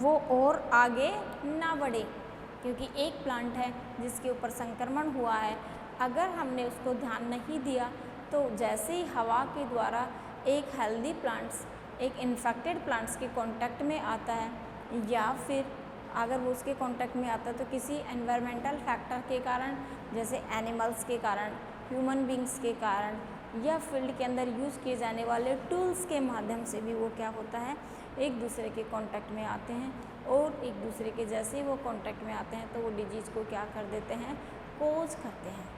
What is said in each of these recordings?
वो और आगे ना बढ़े, क्योंकि एक प्लांट है जिसके ऊपर संक्रमण हुआ है, अगर हमने उसको ध्यान नहीं दिया तो जैसे ही हवा के द्वारा एक हेल्दी प्लांट्स एक इन्फेक्टेड प्लांट्स के कांटेक्ट में आता है, या फिर अगर वो उसके कांटेक्ट में आता है तो किसी एनवायरमेंटल फैक्टर के कारण, जैसे एनिमल्स के कारण, ह्यूमन बींग्स के कारण, या फील्ड के अंदर यूज़ किए जाने वाले टूल्स के माध्यम से भी वो क्या होता है, एक दूसरे के कांटेक्ट में आते हैं, और एक दूसरे के जैसे ही वो कांटेक्ट में आते हैं तो वो डिजीज़ को क्या कर देते हैं, कोज करते हैं।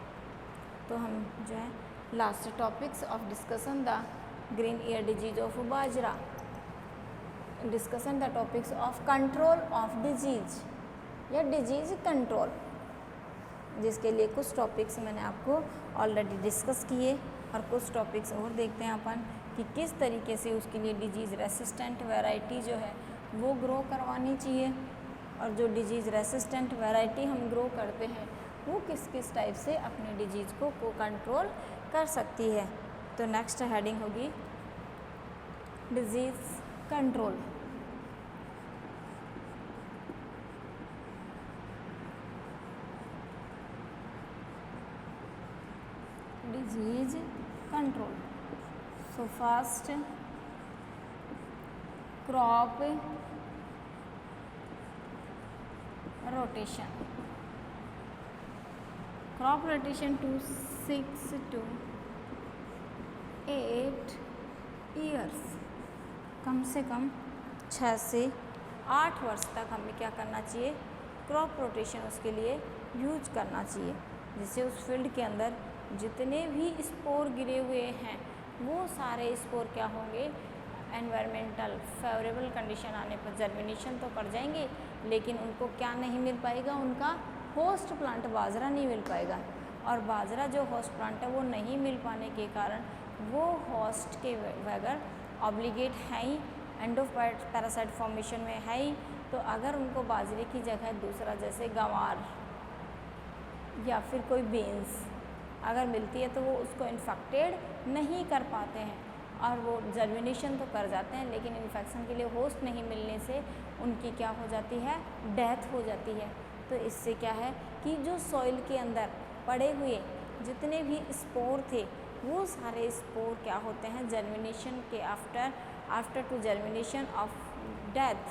तो हम जो है last topics of discussion the green ear disease of bajra, discussion the topics of control of disease या डिजीज कंट्रोल, जिसके लिए कुछ टॉपिक्स मैंने आपको ऑलरेडी डिस्कस किए और कुछ टॉपिक्स और देखते हैं अपन कि किस तरीके से उसके लिए डिजीज़ रेसिस्टेंट वैरायटी जो है वो ग्रो करवानी चाहिए, और जो डिजीज़ रेसिस्टेंट वैरायटी हम ग्रो करते हैं वो किस किस टाइप से अपने डिजीज़ को कंट्रोल कर सकती है। तो नेक्स्ट हेडिंग होगी disease control. Disease control. So first crop rotation, crop rotation 6 to 8 years, कम से कम 6 से 8 वर्ष तक हमें क्या करना चाहिए, क्रॉप रोटेशन उसके लिए यूज करना चाहिए, जिससे उस फील्ड के अंदर जितने भी स्पोर गिरे हुए हैं वो सारे स्पोर क्या होंगे, एनवायरमेंटल फेवरेबल कंडीशन आने पर जर्मिनेशन तो कर जाएंगे, लेकिन उनको क्या नहीं मिल पाएगा, उनका होस्ट प्लांट बाजरा नहीं मिल पाएगा, और बाजरा जो होस्ट प्लांट है वो नहीं मिल पाने के कारण वो होस्ट के बगैर ऑब्लिगेट है ही, एंडोपैरासाइट फॉर्मेशन में है ही, तो अगर उनको बाजरे की जगह दूसरा जैसे गंवार या फिर कोई बीन्स अगर मिलती है तो वो उसको इन्फेक्टेड नहीं कर पाते हैं, और वो जर्मिनेशन तो कर जाते हैं लेकिन इन्फेक्शन के लिए होस्ट नहीं मिलने से उनकी क्या हो जाती है, डेथ हो जाती है। तो इससे क्या है कि जो सॉइल के अंदर पड़े हुए जितने भी स्पोर थे वो सारे स्पोर क्या होते हैं, जर्मिनेशन के after two germination of death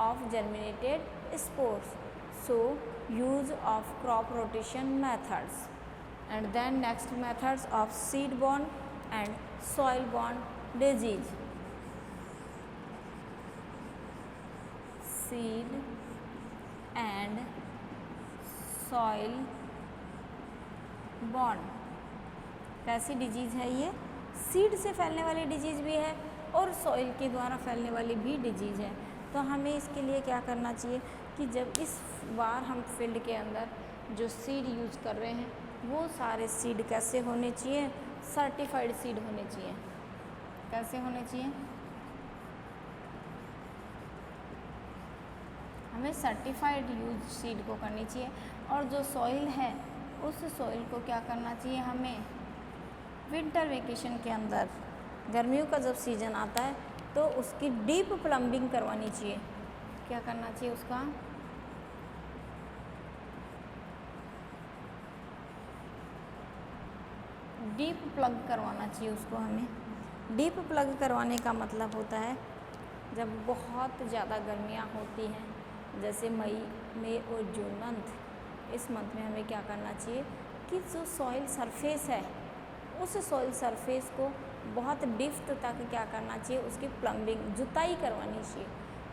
of germinated spores. So use of crop rotation methods, and then next methods of seed borne and soil borne disease. Seed and soil borne कैसी disease है ये, seed से फैलने वाली disease भी है और soil के द्वारा फैलने वाली भी डिजीज़ है। तो हमें इसके लिए क्या करना चाहिए कि जब इस बार हम फील्ड के अंदर जो सीड यूज़ कर रहे हैं वो सारे सीड कैसे होने चाहिए, सर्टिफाइड सीड होने चाहिए। कैसे होने चाहिए, हमें सर्टिफाइड यूज सीड को करनी चाहिए, और जो सॉइल है उस सॉइल को क्या करना चाहिए, हमें विंटर वेकेशन के अंदर गर्मियों का जब सीज़न आता है तो उसकी डीप प्लम्बिंग करवानी चाहिए। क्या करना चाहिए उसका, डीप प्लग करवाना चाहिए उसको। हमें डीप प्लग करवाने का मतलब होता है जब बहुत ज़्यादा गर्मियाँ होती हैं, जैसे मई और जून मंथ, इस मंथ में हमें क्या करना चाहिए कि जो सॉइल सरफेस है उस सॉइल सरफेस को बहुत डिप्थ तक क्या करना चाहिए, उसकी प्लम्बिंग जुताई करवानी चाहिए।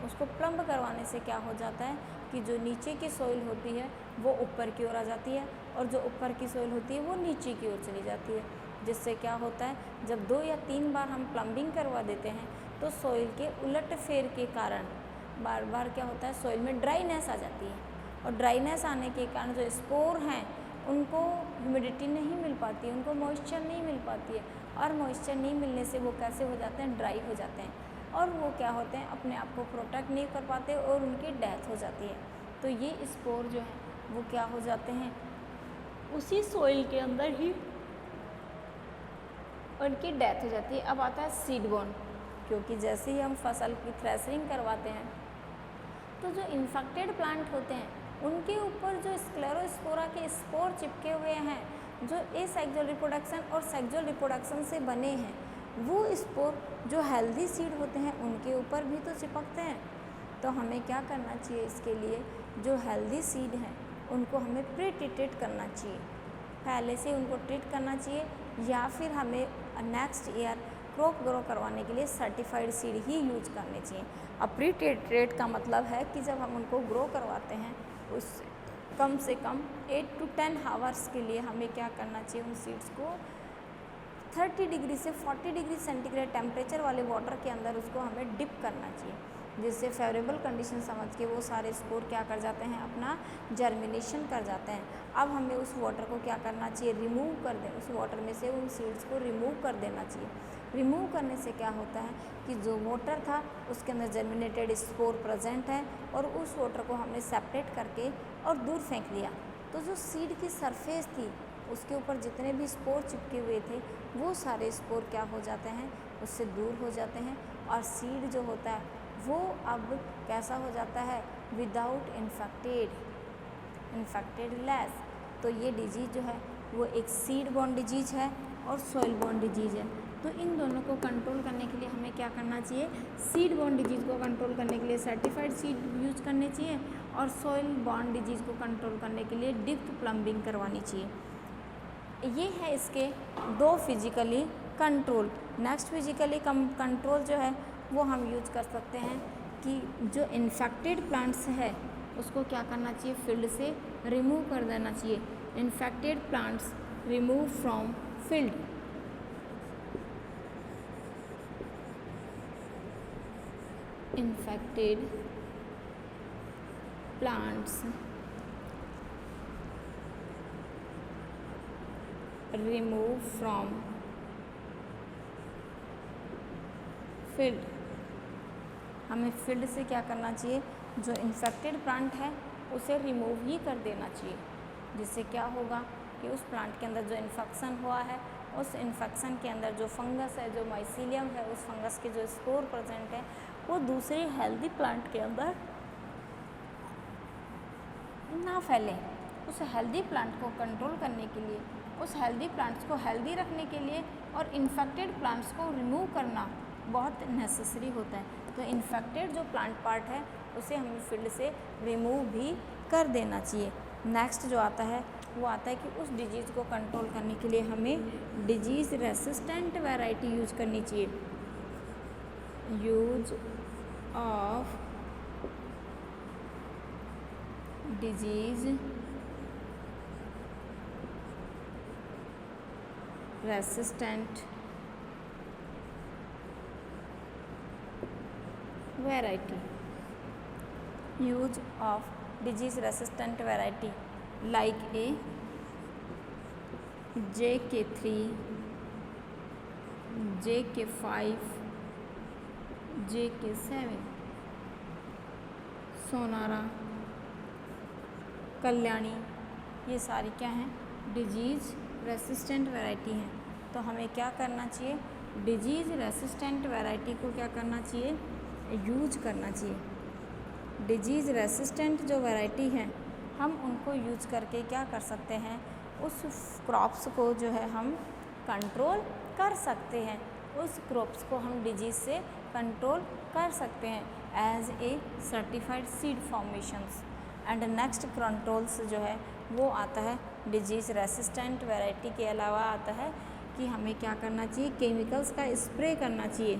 उसको प्लम्ब करवाने से क्या हो जाता है कि जो नीचे की सॉइल होती है वो ऊपर की ओर आ जाती है, और जो ऊपर की सॉइल होती है वो नीचे की ओर चली जाती है, जिससे क्या होता है जब 2 या 3 बार हम प्लम्बिंग करवा देते हैं तो सॉइल के उलट फेर के कारण बार बार क्या होता है, सॉइल में ड्राईनेस आ जाती है, और ड्राईनेस आने के कारण जो स्पोर हैं उनको ह्यूमिडिटी नहीं मिल पाती, उनको मॉइस्चर नहीं मिल पाती है, और मॉइस्चर नहीं मिलने से वो कैसे हो जाते हैं, ड्राई हो जाते हैं, और वो क्या होते हैं, अपने आप को प्रोटेक्ट नहीं कर पाते और उनकी डेथ हो जाती है। तो ये स्पोर जो है वो क्या हो जाते हैं, उसी सॉइल के अंदर ही उनकी डेथ हो जाती है। अब आता है सीड बॉर्न, क्योंकि जैसे ही हम फसल की थ्रेशरिंग करवाते हैं तो जो इन्फेक्टेड प्लांट होते हैं उनके ऊपर जो स्क्लेरोस्पोरा के स्पोर चिपके हुए हैं, जो एसेक्सुअल रिप्रोडक्शन और सेक्सुअल रिप्रोडक्शन से बने हैं, वो स्पोर जो हेल्दी सीड होते हैं उनके ऊपर भी तो चिपकते हैं। तो हमें क्या करना चाहिए, इसके लिए जो हेल्दी सीड हैं उनको हमें प्री ट्रीटेड करना चाहिए, पहले से उनको ट्रीट करना चाहिए, या फिर हमें नेक्स्ट ईयर क्रॉप ग्रो करवाने के लिए सर्टिफाइड सीड ही यूज करने चाहिए। अब प्री ट्रीटेड का मतलब है कि जब हम उनको ग्रो करवाते हैं उस कम से कम 8 to 10 आवर्स के लिए हमें क्या करना चाहिए, उन सीड्स को 30 डिग्री से 40 डिग्री सेंटीग्रेड टेम्परेचर वाले वाटर के अंदर उसको हमें डिप करना चाहिए, जिससे फेवरेबल कंडीशन समझ के वो सारे स्पोर क्या कर जाते हैं, अपना जर्मिनेशन कर जाते हैं। अब हमें उस वाटर को क्या करना चाहिए, रिमूव कर दें, उस वाटर में से उन सीड्स को रिमूव कर देना चाहिए। रिमूव करने से क्या होता है कि जो वाटर था उसके अंदर जर्मिनेटेड स्पोर प्रेजेंट है, और उस वाटर को हमने सेपरेट करके और दूर फेंक दिया। तो जो सीड की सरफेस थी उसके ऊपर जितने भी स्पोर चिपके हुए थे वो सारे स्पोर क्या हो जाते हैं, उससे दूर हो जाते हैं, और सीड जो होता है वो अब कैसा हो जाता है, विदाउट इन्फेक्टेड लेस। तो ये डिजीज़ जो है वो एक सीड बॉर्न डिजीज़ है और सॉइल बॉर्न डिजीज़ है। तो इन दोनों को कंट्रोल करने के लिए हमें क्या करना चाहिए, सीड बॉर्न डिजीज़ को कंट्रोल करने के लिए सर्टिफाइड सीड यूज करने चाहिए, और सॉइल बॉर्न डिजीज़ को कंट्रोल करने के लिए डिप्थ प्लम्बिंग करवानी चाहिए। ये है इसके दो physically control. Next physically control जो है वो हम यूज कर सकते हैं कि जो इन्फेक्टेड प्लांट्स है उसको क्या करना चाहिए, फील्ड से रिमूव कर देना चाहिए। Infected plants remove from field. Infected plants remove from field. हमें फील्ड से क्या करना चाहिए, जो इन्फेक्टेड प्लांट है उसे रिमूव ही कर देना चाहिए, जिससे क्या होगा कि उस प्लांट के अंदर जो इन्फेक्शन हुआ है उस इन्फेक्शन के अंदर जो फंगस है, जो माइसीलियम है, उस फंगस के जो स्पोर प्रेजेंट है वो दूसरे हेल्दी प्लांट के अंदर ना फैले। उस हेल्दी प्लांट को कंट्रोल करने के लिए, उस हेल्दी प्लांट्स को हेल्दी रखने के लिए और इन्फेक्टेड प्लांट्स को रिमूव करना बहुत नेसेसरी होता है। तो इन्फेक्टेड जो प्लांट पार्ट है उसे हमें फील्ड से रिमूव भी कर देना चाहिए। नेक्स्ट जो आता है वो आता है कि उस डिजीज़ को कंट्रोल करने के लिए हमें डिजीज़ रेसिस्टेंट वैरायटी यूज करनी चाहिए। Use of disease resistant variety, use of disease resistant variety like a JK3, JK5, JK7, सोनारा, कल्याणी, ये सारी क्या हैं, डिजीज़ रेसिस्टेंट वैरायटी हैं। तो हमें क्या करना चाहिए, डिजीज़ रेसिस्टेंट वैरायटी को क्या करना चाहिए, यूज करना चाहिए। डिजीज़ रेसिस्टेंट जो वैरायटी हैं हम उनको यूज करके क्या कर सकते हैं, उस क्रॉप्स को जो है हम कंट्रोल कर सकते हैं, उस क्रॉप्स को हम डिजीज़ से कंट्रोल कर सकते हैं as a certified seed formations. And next controls जो है वो आता है डिजीज़ रेसिस्टेंट वैरायटी के अलावा आता है कि हमें क्या करना चाहिए, केमिकल्स का स्प्रे करना चाहिए।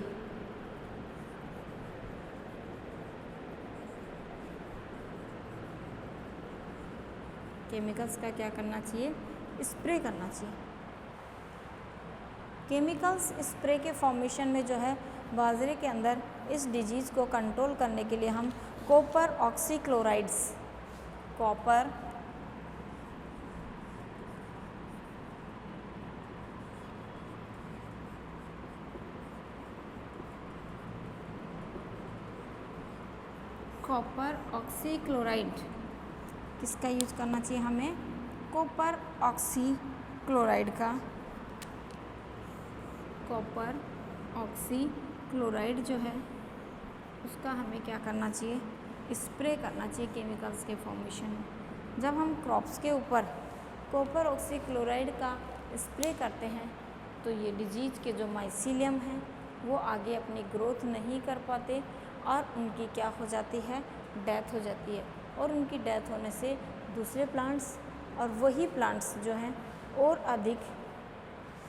केमिकल्स का क्या करना चाहिए, स्प्रे करना चाहिए। केमिकल्स स्प्रे के फॉर्मेशन में जो है बाजरे के अंदर इस डिजीज़ को कंट्रोल करने के लिए हम कॉपर ऑक्सीक्लोराइड्स, कॉपर ऑक्सीक्लोराइड किसका यूज करना चाहिए, हमें कॉपर ऑक्सीक्लोराइड का। कॉपर ऑक्सीक्लोराइड जो है उसका हमें क्या करना चाहिए, स्प्रे करना चाहिए केमिकल्स के फॉर्मेशन में। जब हम क्रॉप्स के ऊपर कॉपर ऑक्सीक्लोराइड का स्प्रे करते हैं तो ये डिजीज़ के जो माइसीलियम हैं वो आगे अपनी ग्रोथ नहीं कर पाते और उनकी क्या हो जाती है, डेथ हो जाती है। और उनकी डेथ होने से दूसरे प्लांट्स और वही प्लांट्स जो हैं और अधिक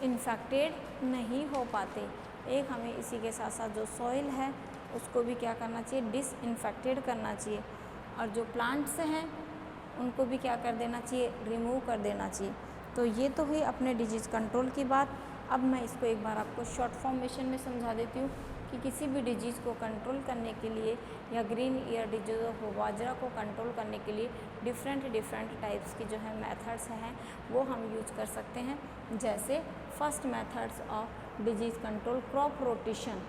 इन्फेक्टेड नहीं हो पाते। एक हमें इसी के साथ साथ जो सॉइल है उसको भी क्या करना चाहिए, डिसइंफेक्टेड करना चाहिए। और जो प्लांट्स हैं उनको भी क्या कर देना चाहिए, रिमूव कर देना चाहिए। तो ये तो हुई अपने डिजीज़ कंट्रोल की बात। अब मैं इसको एक बार आपको शॉर्ट फॉर्मेशन में समझा देती हूँ कि किसी भी डिजीज़ को कंट्रोल करने के लिए या ग्रीन ईयर डिजीज़ ऑफ बाजरा को कंट्रोल करने के लिए डिफरेंट टाइप्स की जो है मेथड्स हैं वो हम यूज कर सकते हैं। जैसे first methods of disease control crop rotation,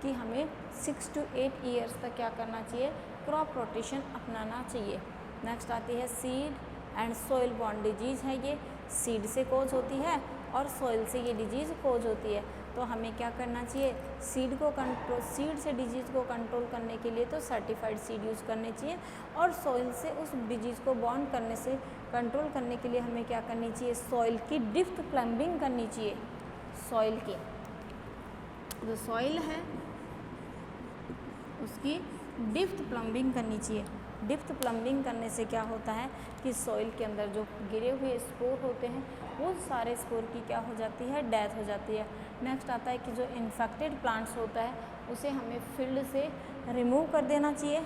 कि हमें 6 to 8 ईयर्स तक क्या करना चाहिए, क्रॉप रोटेशन अपनाना चाहिए। नेक्स्ट आती है seed and soil born disease है, ये सीड से कोज होती है और सॉइल से ये डिजीज़ कोज होती है। तो हमें क्या करना चाहिए, सीड से डिजीज़ को कंट्रोल करने के लिए तो सर्टिफाइड सीड यूज़ करने चाहिए और सॉइल से उस डिजीज़ को बॉन्ड करने से कंट्रोल करने के लिए हमें क्या करनी चाहिए, सॉइल की डिप्थ प्लम्बिंग करनी चाहिए। सॉइल की जो सॉइल है उसकी डिप्थ प्लम्बिंग करनी चाहिए। डिप्थ प्लम्बिंग करने से क्या होता है कि सॉइल के अंदर जो गिरे हुए स्पोर होते हैं वो सारे स्पोर की क्या हो जाती है, डेथ हो जाती है। नेक्स्ट आता है कि जो इन्फेक्टेड प्लांट्स होता है उसे हमें फील्ड से रिमूव कर देना चाहिए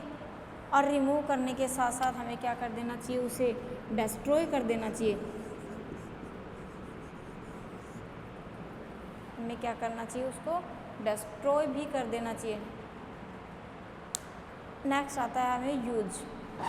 और रिमूव करने के साथ साथ हमें क्या कर देना चाहिए, उसे डिस्ट्रॉय कर देना चाहिए। हमें क्या करना चाहिए, उसको डिस्ट्रॉय भी कर देना चाहिए। नेक्स्ट आता है हमें यूज,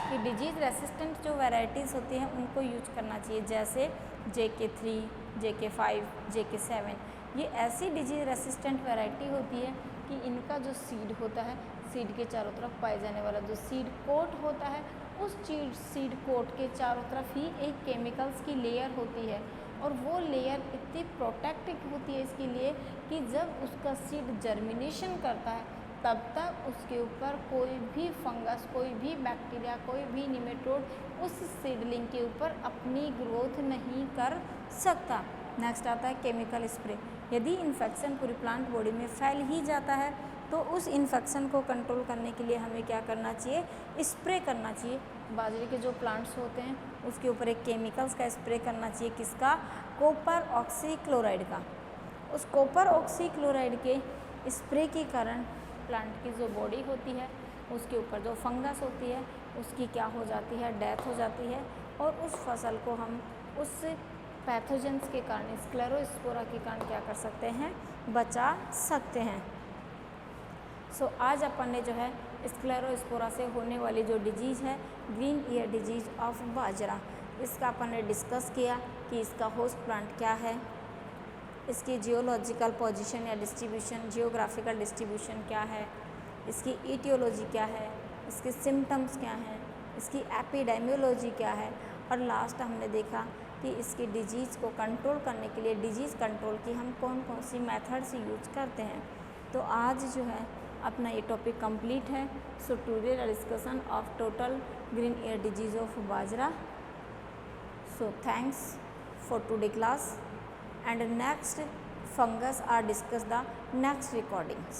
कि डिजीज़ रेसिस्टेंट जो वैरायटीज़ होती हैं उनको यूज करना चाहिए। जैसे JK3, JK5, JK7, ये ऐसी डिजीज़ रेसिस्टेंट वैरायटी होती है कि इनका जो सीड होता है, सीड के चारों तरफ पाए जाने वाला जो सीड कोट होता है, उस सीड कोट के चारों तरफ ही एक केमिकल्स की लेयर होती है और वो लेयर इतनी प्रोटेक्टिव होती है इसके लिए कि जब उसका सीड जर्मिनेशन करता है तब तक उसके ऊपर कोई भी फंगस, कोई भी बैक्टीरिया, कोई भी निमेटोड उस सीडलिंग के ऊपर अपनी ग्रोथ नहीं कर सकता। नेक्स्ट आता है केमिकल स्प्रे। यदि इन्फेक्शन पूरी प्लांट बॉडी में फैल ही जाता है तो उस इन्फेक्शन को कंट्रोल करने के लिए हमें क्या करना चाहिए, स्प्रे करना चाहिए। बाजरे के जो प्लांट्स होते हैं उसके ऊपर एक केमिकल्स का स्प्रे करना चाहिए, किसका, कॉपर ऑक्सीक्लोराइड का। उस कॉपर ऑक्सीक्लोराइड के स्प्रे के कारण प्लांट की जो बॉडी होती है उसके ऊपर जो फंगस होती है उसकी क्या हो जाती है, डेथ हो जाती है और उस फसल को हम उस पैथोजेंस के कारण, स्क्लेरोस्पोरा के कारण क्या कर सकते हैं, बचा सकते हैं। सो आज अपन ने जो है स्क्लेरोस्पोरा से होने वाली जो डिजीज़ है ग्रीन ईयर डिजीज़ ऑफ बाजरा, इसका अपन ने डिस्कस किया कि इसका होस्ट प्लांट क्या है, इसकी जियोलॉजिकल पोजीशन या डिस्ट्रीब्यूशन, जियोग्राफिकल डिस्ट्रीब्यूशन क्या है, इसकी ईटियोलॉजी क्या है, इसके सिम्टम्स क्या हैं, इसकी एपिडेमियोलॉजी क्या है और लास्ट हमने देखा कि इसकी डिजीज़ को कंट्रोल करने के लिए डिजीज़ कंट्रोल की हम कौन कौन सी मेथड्स यूज करते हैं। तो आज जो है अपना ये टॉपिक कंप्लीट है। So today discussion of total green ear disease of bajra. So thanks for today class and next fungus are discussed the next recordings.